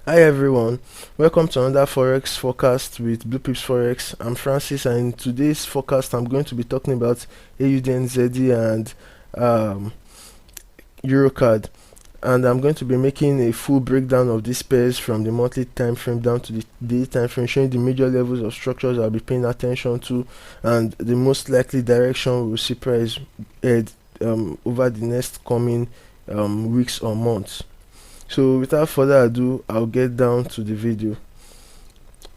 Hi everyone, welcome to another Forex forecast with Blue Pips Forex. I'm Francis, and in today's forecast I'm going to be talking about AUDNZD and um, Eurocard, and I'm going to be making a full breakdown of these pairs from the monthly time frame down to the daily time frame, showing the major levels of structures I'll be paying attention to and the most likely direction we'll see price head over the next coming weeks or months. So without further ado, I'll get down to the video.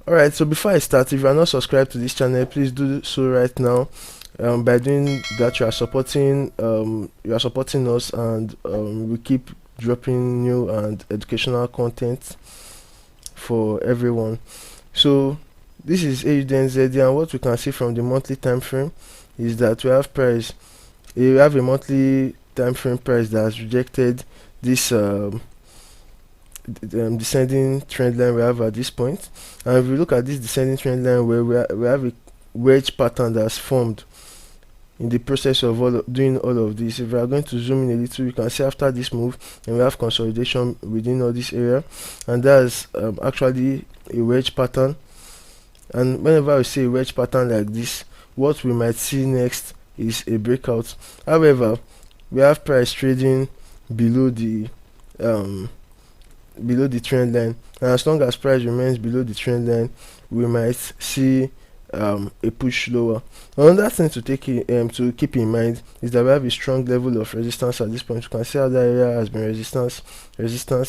Alright, so before I start, if you are not subscribed to this channel, please do so right now. By doing that, you are supporting us, and we keep dropping new and educational content for everyone. So this is AUDNZD, and what we can see from the monthly time frame is that we have a monthly time frame price that has rejected this descending trend line we have at this point. And if we look at this descending trend line, where we have a wedge pattern that's formed in the process of doing all of this. If we are going to zoom in a little, you can see after this move, and we have consolidation within all this area, and that's actually a wedge pattern. And whenever we see a wedge pattern like this, what we might see next is a breakout. However, we have price trading below the trend line, and as long as price remains below the trend line, we might see a push lower. Another thing to keep in mind is that we have a strong level of resistance at this point. You can see how that area has been resistance,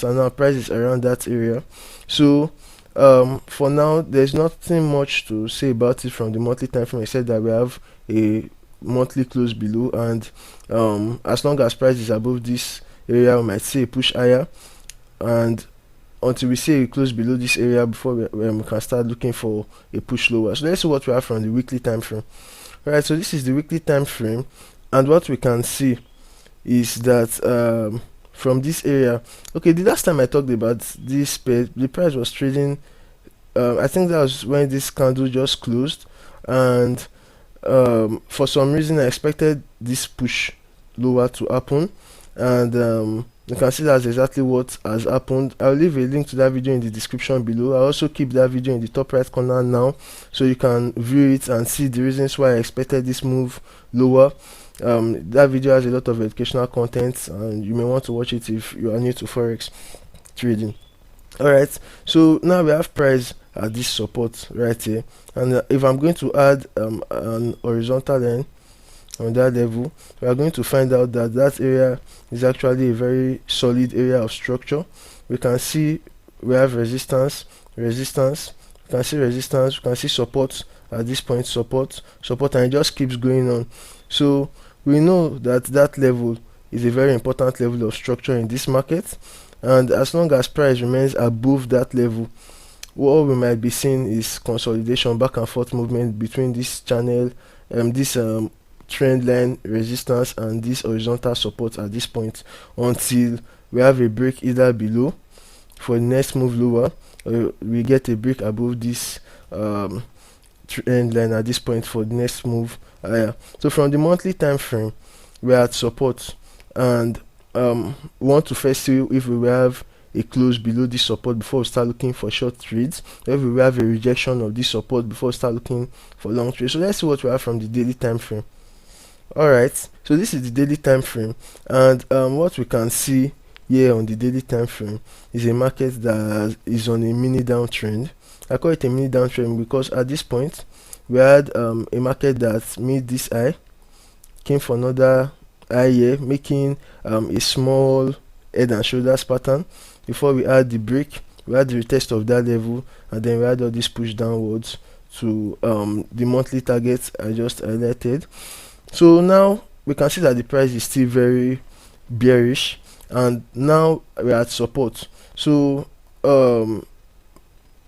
and now price is around that area. So for now, there's nothing much to say about it from the monthly time frame, except that we have a monthly close below, and as long as price is above this area, we might see a push higher, and until we see a close below this area before we can start looking for a push lower. So let's see what we have from the weekly time frame. Alright, so this is the weekly time frame, and what we can see is that from this area, okay, the last time I talked about this pair, the price was trading, I think that was when this candle just closed, and for some reason I expected this push lower to happen, and you can see that's exactly what has happened. I'll leave a link to that video in the description below. I'll also keep that video in the top right corner now, so you can view it and see the reasons why I expected this move lower. That video has a lot of educational content, and you may want to watch it if you are new to forex trading. Alright, so now we have price at this support right here, and if I'm going to add an horizontal line on that level, we are going to find out that that area is actually a very solid area of structure. We can see we have resistance, we can see resistance, we can see support at this point, support, and it just keeps going on. So we know that that level is a very important level of structure in this market, and as long as price remains above that level, what we might be seeing is consolidation, back and forth movement between this channel, this trend line resistance, and this horizontal support at this point, until we have a break either below for the next move lower, or we get a break above this trend line at this point for the next move higher. So from the monthly time frame, we are at support, and we want to first see if we will have a close below this support before we start looking for short trades, if we will have a rejection of this support before we start looking for long trades. So let's see what we have from the daily time frame. Alright, so this is the daily time frame, and what we can see here on the daily time frame is a market that is on a mini downtrend. I call it a mini downtrend because at this point we had a market that made this high, came for another high here, making a small head and shoulders pattern before we had the break. We had the retest of that level, and then we had all this push downwards to the monthly target I just highlighted. So now we can see that the price is still very bearish, and now we're at support. So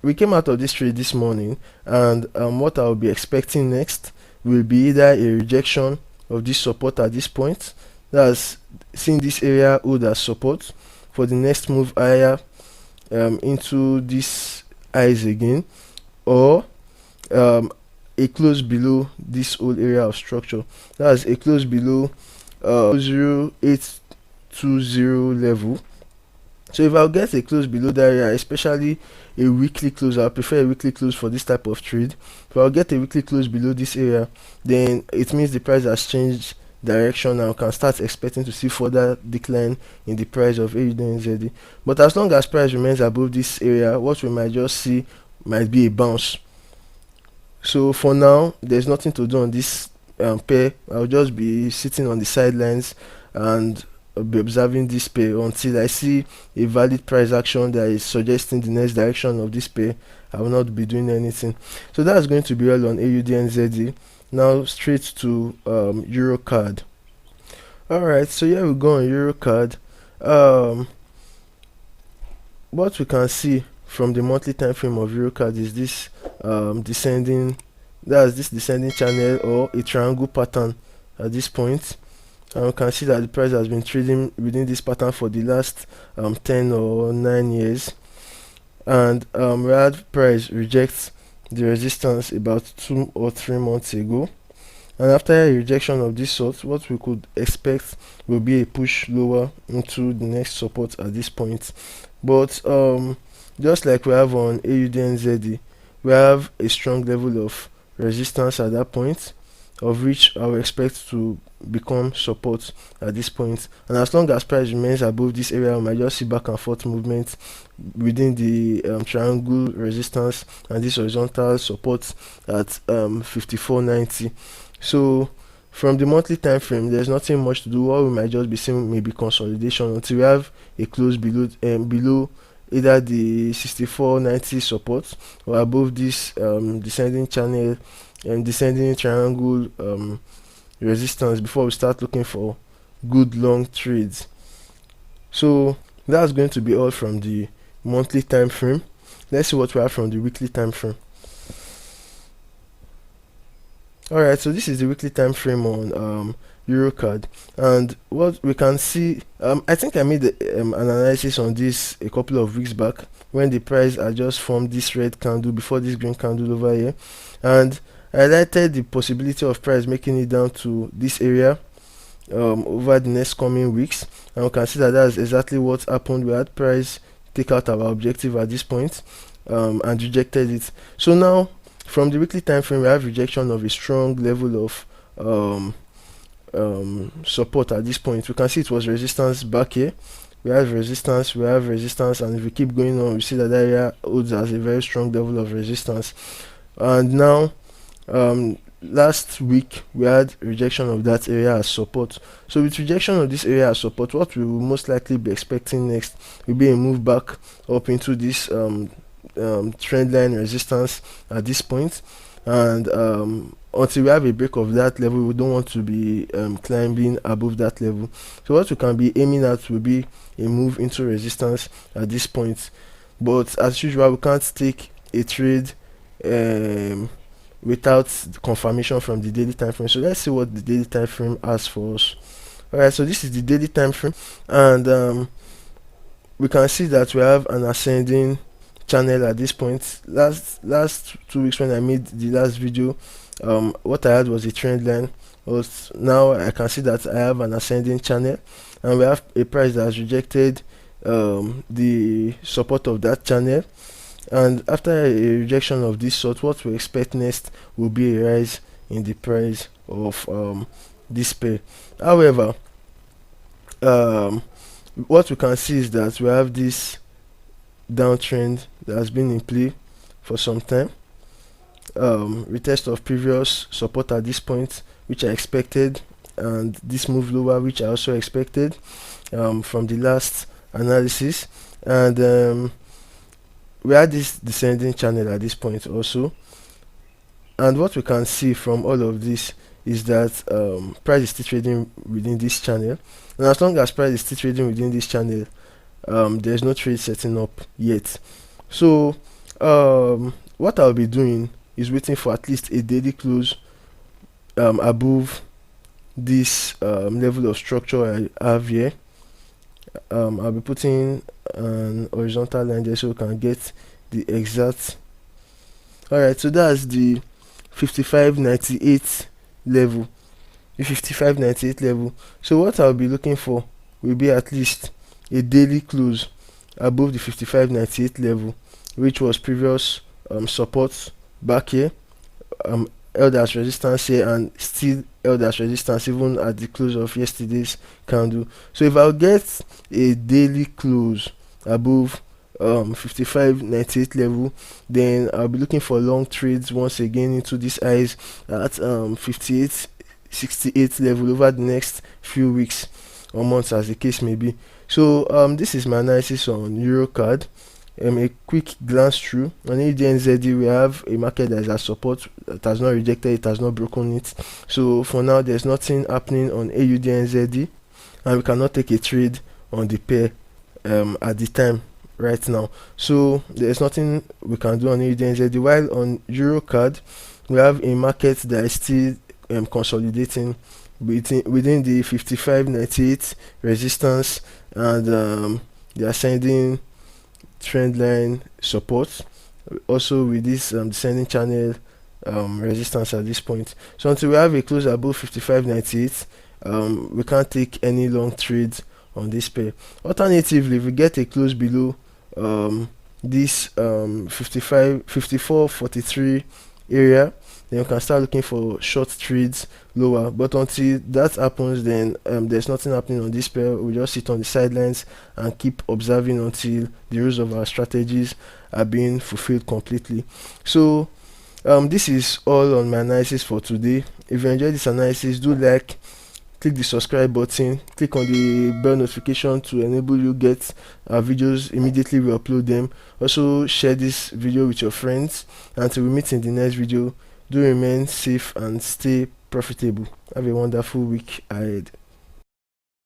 we came out of this trade this morning, and what I'll be expecting next will be either a rejection of this support at this point, that's seeing this area hold as support for the next move higher into this highs again, or a close below this whole area of structure. That's a close below 0820 level, So if I'll get a close below that area, especially a weekly close, I prefer a weekly close for this type of trade. If I'll get a weekly close below this area, then it means the price has changed direction and can start expecting to see further decline in the price of AUD/NZD. But as long as price remains above this area, what we might just see might be a bounce. So for now, there's nothing to do on this pair. I'll just be sitting on the sidelines and be observing this pair until I see a valid price action that is suggesting the next direction of this pair. I will not be doing anything. So that's going to be all on AUD/NZD. Now straight to EuroCAD. Alright, so here we go on EuroCAD. What we can see from the monthly time frame of EuroCAD is this descending channel or a triangle pattern at this point, and we can see that the price has been trading within this pattern for the last 10 or 9 years, and we had price reject the resistance about 2 or 3 months ago, and after a rejection of this sort, what we could expect will be a push lower into the next support at this point. But just like we have on AUD/NZD, we have a strong level of resistance at that point, of which I will expect to become support at this point. And as long as price remains above this area, we might just see back and forth movement within the triangle resistance and this horizontal support at 54.90. So from the monthly time frame, there's nothing much to do. What we might just be seeing maybe consolidation until we have a close below either the 64.90 support or above this descending channel and descending triangle resistance before we start looking for good long trades. So that's going to be all from the monthly time frame. Let's see what we have from the weekly time frame. Alright, so this is the weekly time frame on EuroCAD, and what we can see, I think I made an analysis on this a couple of weeks back when the price had just formed this red candle before this green candle over here, and I highlighted the possibility of price making it down to this area over the next coming weeks, and we can see that that's exactly what happened. We had price take out our objective at this point and rejected it. So now from the weekly time frame, we have rejection of a strong level of support at this point. We can see it was resistance back here. We have resistance, and if we keep going on, we see that area holds as a very strong level of resistance. And now last week we had rejection of that area as support. So with rejection of this area as support, what we will most likely be expecting next will be a move back up into this trend line resistance at this point, and until we have a break of that level, we don't want to be climbing above that level. So what we can be aiming at will be a move into resistance at this point. But as usual, we can't take a trade without confirmation from the daily time frame. So let's see what the daily time frame has for us. Alright, so this is the daily time frame, and we can see that we have an ascending channel at this point. Last 2 weeks when I made the last video, what I had was a trend line, but now I can see that I have an ascending channel, and we have a price that has rejected the support of that channel, and after a rejection of this sort, what we expect next will be a rise in the price of this pair. However, what we can see is that we have this downtrend that has been in play for some time, retest of previous support at this point, which I expected, and this move lower, which I also expected from the last analysis, and we had this descending channel at this point also. And what we can see from all of this is that price is still trading within this channel, and as long as price is still trading within this channel, there's no trade setting up yet. So what I'll be doing is waiting for at least a daily close above this level of structure I have here. I'll be putting an horizontal line there so we can get the exact. Alright, so that's the 55.98 level, the 55.98 level. So what I'll be looking for will be at least a daily close above the 55.98 level, which was previous support back here, held as resistance here, and still held as resistance even at the close of yesterday's candle. So if I'll get a daily close above 55.98 level, then I'll be looking for long trades once again into these highs at 58.68 level over the next few weeks or months, as the case may be. So this is my analysis on Eurocard. A quick glance through on AUDNZD, we have a market that is at support, that has not rejected it, has not broken it. So for now, there's nothing happening on AUDNZD, and we cannot take a trade on the pair at the time right now. So there's nothing we can do on AUDNZD. While on Eurocard, we have a market that is still consolidating within the 55.98 resistance and the ascending trend line support, also with this descending channel resistance at this point. So until we have a close above 55.98, we can't take any long trades on this pair. Alternatively, if we get a close below this 54.43 area, then you can start looking for short trades lower. But until that happens, then there's nothing happening on this pair. We just sit on the sidelines and keep observing until the rules of our strategies are being fulfilled completely. So this is all on my analysis for today. If you enjoyed this analysis, do like, click the subscribe button, click on the bell notification to enable you get our videos immediately we upload them. Also share this video with your friends. Until we meet in the next video, do remain safe and stay profitable. Have a wonderful week ahead.